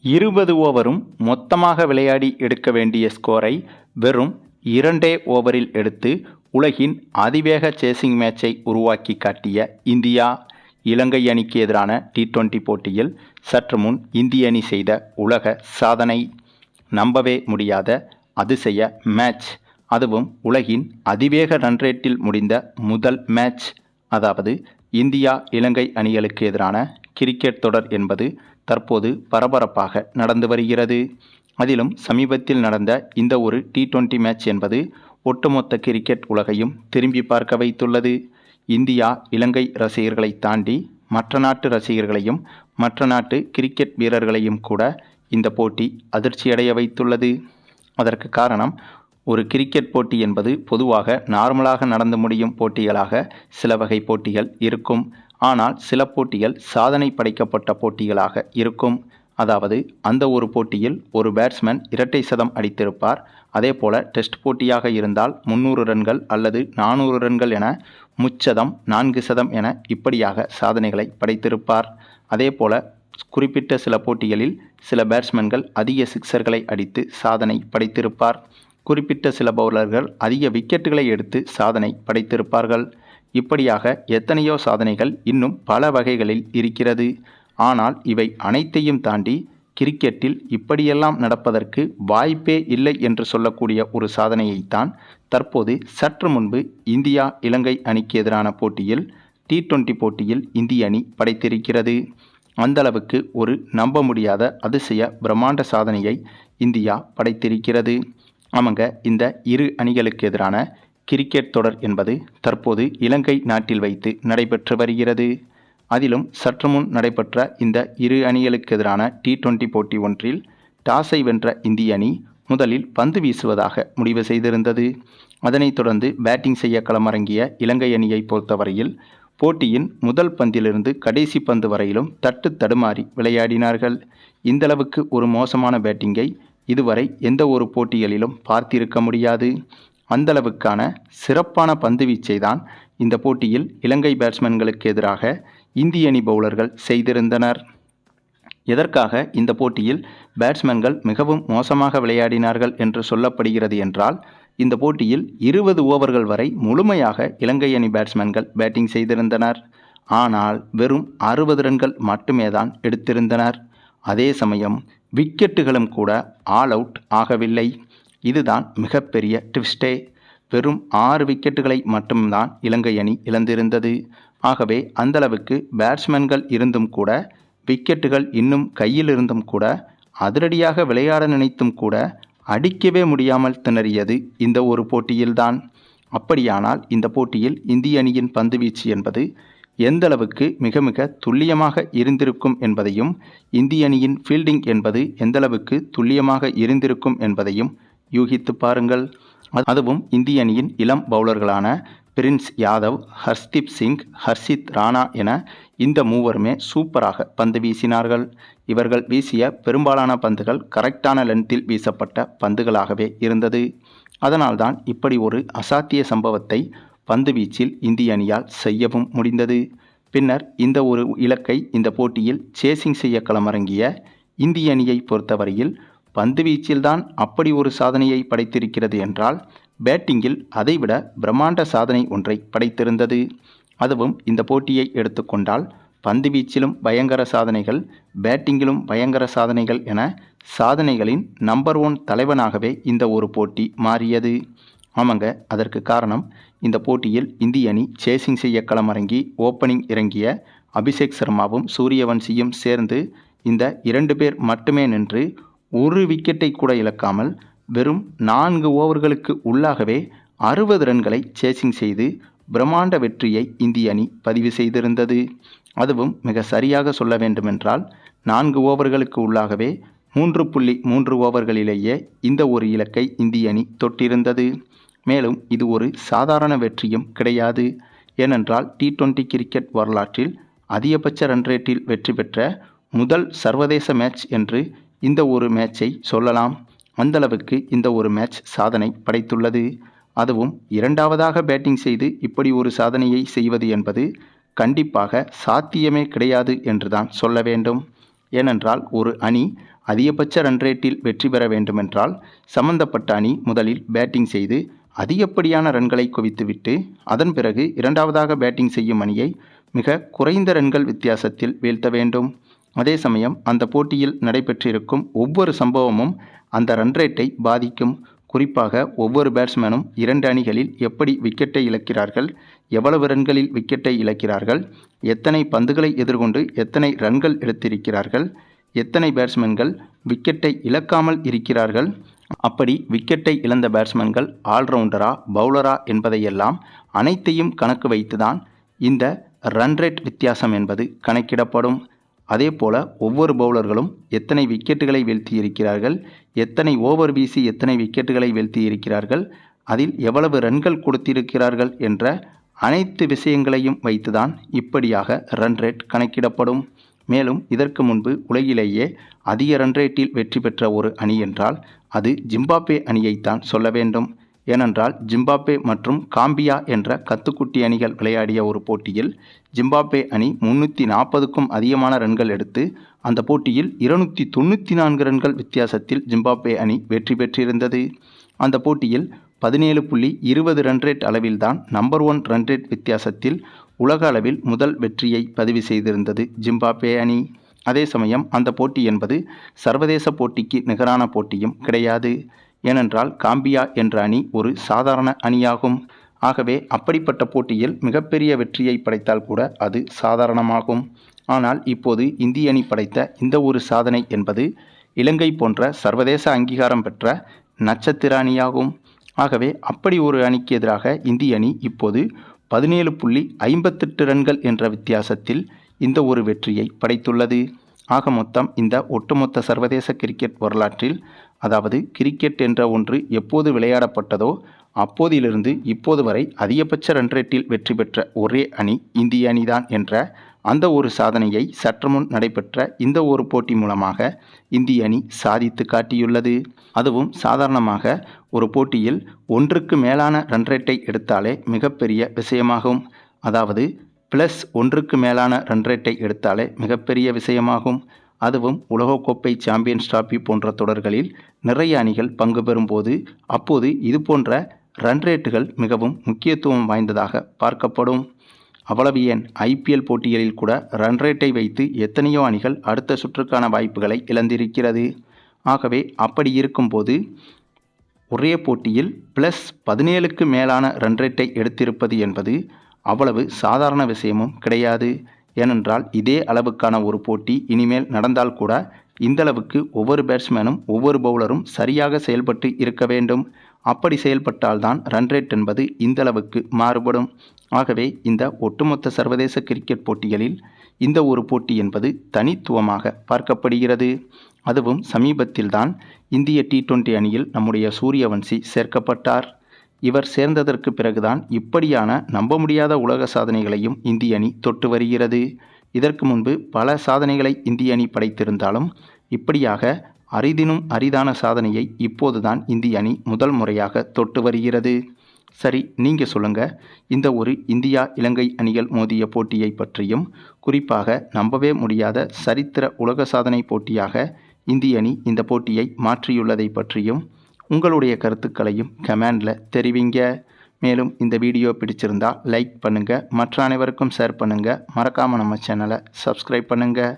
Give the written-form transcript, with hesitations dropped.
20 ஓவரும் மொத்தமாக விளையாடி எடுக்க வேண்டிய ஸ்கோரை வெறும் 2 ஓவரில் எடுத்து உலகின் அதிவேக சேசிங் மேட்சை உருவாக்கி காட்டிய இந்தியா. இலங்கை அணிக்கு எதிரான T20 போட்டியில் சற்று முன் இந்திய அணி செய்த உலக சாதனை. நம்பவே முடியாத அதிசய மேட்ச். அதுவும் உலகின் அதிவேக ரன் ரேட்டில் முடிந்த முதல் மேட்ச். அதாவது இந்தியா இலங்கை அணிகளுக்கு எதிரான கிரிக்கெட் தொடர் என்பது தற்போது பரபரப்பாக நடந்து வருகிறது. அதிலும் சமீபத்தில் நடந்த இந்த ஒரு T20 மேட்ச் என்பது ஒட்டுமொத்த கிரிக்கெட் உலகையும் திரும்பி பார்க்க வைத்துள்ளது. இந்தியா இலங்கை ரசிகர்களை தாண்டி மற்ற நாட்டு ரசிகர்களையும் மற்ற நாட்டு கிரிக்கெட் வீரர்களையும் கூட இந்த போட்டி அதிர்ச்சியடைய வைத்துள்ளது. அதற்கு காரணம், ஒரு கிரிக்கெட் போட்டி என்பது பொதுவாக நார்மலாக நடந்து முடியும் போட்டிகளாக சில வகை போட்டிகள் இருக்கும். ஆனால் சில போட்டிகள் சாதனை படைக்கப்பட்ட போட்டிகளாக இருக்கும். அதாவது அந்த ஒரு போட்டியில் ஒரு பேட்ஸ்மேன் இரட்டை சதம் அடித்திருப்பார். அதேபோல டெஸ்ட் போட்டியாக இருந்தால் 300 ரன்கள் அல்லது 400 ரன்கள் என முச்சதம் 4 சதம் என இப்படியாக சாதனைகளை படைத்திருப்பார். அதேபோல குறிப்பிட்ட சில போட்டிகளில் சில பேட்ஸ்மேன்கள் அதிக சிக்சர்களை அடித்து சாதனை படைத்திருப்பார். குறிப்பிட்ட சில பவுலர்கள் அதிக விக்கெட்டுகளை எடுத்து சாதனை படைத்திருப்பார்கள். இப்படியாக எத்தனையோ சாதனைகள் இன்னும் பல வகைகளில் இருக்கிறது. ஆனால் இவை அனைத்தையும் தாண்டி கிரிக்கெட்டில் இப்படியெல்லாம் நடப்பதற்கு வாய்ப்பே இல்லை என்று சொல்லக்கூடிய ஒரு சாதனையைத்தான் தற்போது சற்று முன்பு இந்தியா இலங்கை அணிக்கு எதிரான போட்டியில் T20 போட்டியில் இந்திய அணி படைத்திருக்கிறது. அந்தளவுக்கு ஒரு நம்ப முடியாத அதிசய பிரம்மாண்ட சாதனையை இந்தியா படைத்திருக்கிறது. ஆமாங்க, இந்த இரு அணிகளுக்கு எதிரான கிரிக்கெட் தொடர் என்பது தற்போது இலங்கை நாட்டில் வைத்து நடைபெற்று வருகிறது. அதிலும் சற்று முன் நடைபெற்ற இந்த இரு அணிகளுக்கு எதிரான T20 போட்டி ஒன்றில் டாஸை வென்ற இந்திய அணி முதலில் பந்து வீசுவதாக முடிவு செய்திருந்தது. அதனைத் தொடர்ந்து பேட்டிங் செய்ய களமிறங்கிய இலங்கை அணியை பொறுத்தவரையில் போட்டியின் முதல் பந்திலிருந்து கடைசி பந்து வரையிலும் தட்டு தடுமாறி விளையாடினார்கள். இந்தளவுக்கு ஒரு மோசமான பேட்டிங்கை இதுவரை எந்த ஒரு போட்டிகளிலும் பார்த்திருக்க முடியாது. அந்தளவுக்கான சிறப்பான பந்து வீச்சை தான் இந்த போட்டியில் இலங்கை பேட்ஸ்மேன்களுக்கு எதிராக இந்திய அணி பவுலர்கள் செய்திருந்தனர். எதற்காக இந்த போட்டியில் பேட்ஸ்மேன்கள் மிகவும் மோசமாக விளையாடினார்கள் என்று சொல்லப்படுகிறது என்றால், இந்த போட்டியில் 20 ஓவர்கள் வரை முழுமையாக இலங்கை அணி பேட்ஸ்மேன்கள் பேட்டிங் செய்திருந்தனர். ஆனால் வெறும் 60 ரன்கள் மட்டுமே தான் எடுத்திருந்தனர். அதே சமயம் விக்கெட்டுகளும் கூட ஆல் அவுட் ஆகவில்லை. இதுதான் மிகப்பெரிய ட்விஸ்டே. வெறும் 6 விக்கெட்டுகளை மட்டும்தான் இலங்கை அணி இழந்திருந்தது. ஆகவே அந்தளவுக்கு பேட்ஸ்மேன்கள் இருந்தும் கூட, விக்கெட்டுகள் இன்னும் கையில் இருந்தும் கூட, அதிரடியாக விளையாட நினைத்தும் கூட அடிக்கவே முடியாமல் திணறியது இந்த ஒரு போட்டியில்தான். அப்படியானால் இந்த போட்டியில் இந்திய அணியின் பந்துவீச்சு என்பது எந்தளவுக்கு மிக மிக துல்லியமாக இருந்திருக்கும் என்பதையும், இந்திய அணியின் ஃபீல்டிங் என்பது எந்தளவுக்கு துல்லியமாக இருந்திருக்கும் என்பதையும் யூகித்து பாருங்கள். அதுவும் இந்திய அணியின் இளம் பவுலர்களான பிரின்ஸ் யாதவ், ஹர்ஷ்தீப் சிங், ஹர்ஷித் ராணா என இந்த மூவருமே சூப்பராக பந்து வீசினார்கள். இவர்கள் வீசிய பெரும்பாலான பந்துகள் கரெக்டான லென்த்தில் வீசப்பட்ட பந்துகளாகவே இருந்தது. அதனால்தான் இப்படி ஒரு அசாத்திய சம்பவத்தை பந்து வீச்சில் இந்திய அணியால் செய்யவும் முடிந்தது. பின்னர் இந்த ஒரு இலக்கை இந்த போட்டியில் சேசிங் செய்ய களமிறங்கிய இந்திய அணியை பொறுத்தவரையில் பந்து வீச்சில்தான் அப்படி ஒரு சாதனையை படைத்திருக்கிறது என்றால், பேட்டிங்கில் அதைவிட பிரம்மாண்ட சாதனை ஒன்றை படைத்திருந்தது. அதுவும் இந்த போட்டியை எடுத்துக்கொண்டால் பந்து வீச்சிலும் பயங்கர சாதனைகள், பேட்டிங்கிலும் பயங்கர சாதனைகள் என சாதனைகளின் நம்பர் 1 தலைவனாகவே இந்த ஒரு போட்டி மாறியது. ஆமாங்க, அதற்கு காரணம், இந்த போட்டியில் இந்திய அணி சேசிங் செய்ய களமிறங்கி ஓப்பனிங் இறங்கிய அபிஷேக் சர்மாவும் சூரியவன்சியும் சேர்ந்து இந்த 2 பேர் மட்டுமே நின்று ஒரு விக்கெட்டை கூட இழக்காமல் வெறும் 4 ஓவர்களுக்கு உள்ளாகவே 60 ரன்களை சேசிங் செய்து பிரம்மாண்ட வெற்றியை இந்திய அணி பதிவு செய்திருந்தது. அதுவும் மிக சரியாக சொல்ல வேண்டுமென்றால் 4 ஓவர்களுக்கு உள்ளாகவே 3.3 ஓவர்களிலேயே இந்த ஒரு இலக்கை இந்திய அணி தொட்டிருந்தது. மேலும் இது ஒரு சாதாரண வெற்றியும் கிடையாது. ஏனென்றால் T20 கிரிக்கெட் வரலாற்றில் அதிகபட்ச ரன் ரேட்டில் வெற்றி பெற்ற முதல் சர்வதேச மேட்ச் என்று இந்த ஒரு மேட்சை சொல்லலாம். அந்தளவுக்கு இந்த ஒரு மேட்ச் சாதனை படைத்துள்ளது. அதுவும் இரண்டாவதாக பேட்டிங் செய்து இப்படி ஒரு சாதனையை செய்வது என்பது கண்டிப்பாக சாத்தியமே கிடையாது என்றுதான் சொல்ல வேண்டும். ஏனென்றால் ஒரு அணி அதிகபட்ச ரன் ரேட்டில் வெற்றி பெற வேண்டுமென்றால் சம்பந்தப்பட்ட அணி முதலில் பேட்டிங் செய்து அதிகப்படியான ரன்களை குவித்துவிட்டு அதன் பிறகு இரண்டாவதாக பேட்டிங் செய்யும் அணியை மிக குறைந்த ரன்கள் வித்தியாசத்தில் வீழ்த்த வேண்டும். அதே சமயம் அந்த போட்டியில் நடைபெற்றிருக்கும் ஒவ்வொரு சம்பவமும் அந்த ரன் ரேட்டை பாதிக்கும். குறிப்பாக ஒவ்வொரு பேட்ஸ்மேனும் 2 அணிகளில் எப்படி விக்கெட்டை இழக்கிறார்கள், எவ்வளவு ரன்களில் விக்கெட்டை இழக்கிறார்கள், எத்தனை பந்துகளை எதிர்கொண்டு எத்தனை ரன்கள் எடுத்திருக்கிறார்கள், எத்தனை பேட்ஸ்மேன்கள் விக்கெட்டை இழக்காமல் இருக்கிறார்கள், அப்படி விக்கெட்டை இழந்த பேட்ஸ்மேன்கள் ஆல்ரவுண்டரா பவுலரா என்பதையெல்லாம் அனைத்தையும் கணக்கு வைத்துதான் இந்த ரன் ரேட் வித்தியாசம் என்பது கணக்கிடப்படும். அதே போல ஒவ்வொரு பவுலர்களும் எத்தனை விக்கெட்டுகளை வீழ்த்தி இருக்கிறார்கள், எத்தனை ஓவர் வீசி எத்தனை விக்கெட்டுகளை வீழ்த்தி இருக்கிறார்கள், அதில் எவ்வளவு ரன்கள் கொடுத்திருக்கிறார்கள் என்ற அனைத்து விஷயங்களையும் வைத்துதான் இப்படியாக ரன் ரேட் கணக்கிடப்படும். மேலும் இதற்கு முன்பு உலகிலேயே அதிக ரன் ரேட்டில் வெற்றி பெற்ற ஒரு அணி என்றால் அது ஜிம்பாப்வே அணியைத்தான் சொல்ல வேண்டும். ஏனென்றால் ஜிம்பாப்வே மற்றும் காம்பியா என்ற கத்துக்குட்டி அணிகள் விளையாடிய ஒரு போட்டியில் ஜிம்பாப்வே அணி 340க்கும் அதிகமான ரன்கள் எடுத்து அந்த போட்டியில் 294 ரன்கள் வித்தியாசத்தில் ஜிம்பாப்வே அணி வெற்றி பெற்றிருந்தது. அந்த போட்டியில் 17.20 ரன் ரேட் அளவில்தான் நம்பர் 1 ரன் ரேட் வித்தியாசத்தில் உலக அளவில் முதல் வெற்றியை பதிவு செய்திருந்தது ஜிம்பாப்வே அணி. அதே சமயம் அந்த போட்டி என்பது சர்வதேச போட்டிக்கு நிகரான போட்டியும் கிடையாது. ஏனென்றால் காம்பியா என்ற அணி ஒரு சாதாரண அணியாகும். ஆகவே அப்படிப்பட்ட போட்டியில் மிகப்பெரிய வெற்றியை படைத்தால் கூட அது சாதாரணமாகும். ஆனால் இப்போது இந்திய அணி படைத்த இந்த ஒரு சாதனை என்பது இலங்கை போன்ற சர்வதேச அங்கீகாரம் பெற்ற நட்சத்திர அணியாகும். ஆகவே அப்படி ஒரு அணிக்கு எதிராக இந்திய அணி இப்போது 17.58 ரன்கள் என்ற வித்தியாசத்தில் இந்த ஒரு வெற்றியை படைத்துள்ளது. ஆக மொத்தம் இந்த ஒட்டுமொத்த சர்வதேச கிரிக்கெட் வரலாற்றில், அதாவது கிரிக்கெட் என்ற ஒன்று எப்போது விளையாடப்பட்டதோ அப்போதிலிருந்து இப்போது வரை அதிகபட்ச ரன் ரேட்டில் வெற்றி பெற்ற ஒரே அணி இந்திய அணிதான் என்ற அந்த ஒரு சாதனையை சற்று முன் நடைபெற்ற இந்த ஒரு போட்டி மூலமாக இந்திய அணி சாதித்து காட்டியுள்ளது. அதுவும் சாதாரணமாக ஒரு போட்டியில் 1க்கு மேலான ரன் ரேட்டை எடுத்தாலே மிகப்பெரிய விஷயமாகும். அதாவது +1க்கு மேலான ரன் ரேட்டை எடுத்தாலே மிகப்பெரிய விஷயமாகும். அதுவும் உலகக்கோப்பை, சாம்பியன்ஸ் டிராபி போன்ற தொடர்களில் நிறைய அணிகள் பங்கு பெறும்போது அப்போது இது போன்ற ரன் ரேட்டுகள் மிகவும் முக்கியத்துவம் வாய்ந்ததாக பார்க்கப்படும். அவ்வளவு ஏன் ஐபிஎல் போட்டிகளில் கூட ரன் ரேட்டை வைத்து எத்தனையோ அணிகள் அடுத்த சுற்றுக்கான வாய்ப்புகளை இழந்திருக்கிறது. ஆகவே அப்படி இருக்கும்போது ஒரே போட்டியில் +17க்கு மேலான ரன் ரேட்டை எடுத்திருப்பது என்பது அவ்வளவு சாதாரண விஷயமும் கிடையாது. ஏனென்றால் இதே அளவுக்கான ஒரு போட்டி இனிமேல் நடந்தால் கூட இந்தளவுக்கு ஒவ்வொரு பேட்ஸ்மேனும் ஒவ்வொரு பவுலரும் சரியாக செயல்பட்டு இருக்க வேண்டும். அப்படி செயல்பட்டால்தான் ரன் ரேட் என்பது இந்தளவுக்கு மாறுபடும். ஆகவே இந்த ஒட்டுமொத்த சர்வதேச கிரிக்கெட் போட்டிகளில் இந்த ஒரு போட்டி என்பது தனித்துவமாக பார்க்கப்படுகிறது. அதுவும் சமீபத்தில்தான் இந்திய T20 அணியில் நம்முடைய சூரியவன்சி சேர்க்கப்பட்டார். இவர் சேர்ந்ததற்கு பிறகுதான் இப்படியான நம்ப முடியாத உலக சாதனைகளையும் இந்திய அணி தொட்டு வருகிறது. இதற்கு முன்பு பல சாதனைகளை இந்திய அணி படைத்திருந்தாலும் இப்படியாக அரிதினும் அரிதான சாதனையை இப்போதுதான் இந்திய அணி முதல் முறையாக தொட்டு வருகிறது. சரி, நீங்கள் சொல்லுங்கள், இந்த ஒரு இந்தியா இலங்கை அணிகள் மோதிய போட்டியை பற்றியும், குறிப்பாக நம்பவே முடியாத சரித்திர உலக சாதனை போட்டியாக இந்திய அணி இந்த போட்டியை மாற்றியுள்ளதை பற்றியும் உங்களுடைய கருத்துக்களையும் கமெண்டில் தெரிவிங்க. மேலும் இந்த வீடியோ பிடிச்சிருந்தா லைக் பண்ணுங்கள், மற்ற அனைவருக்கும் ஷேர் பண்ணுங்கள், மறக்காமல் நம்ம சேனலை சப்ஸ்கிரைப் பண்ணுங்கள்.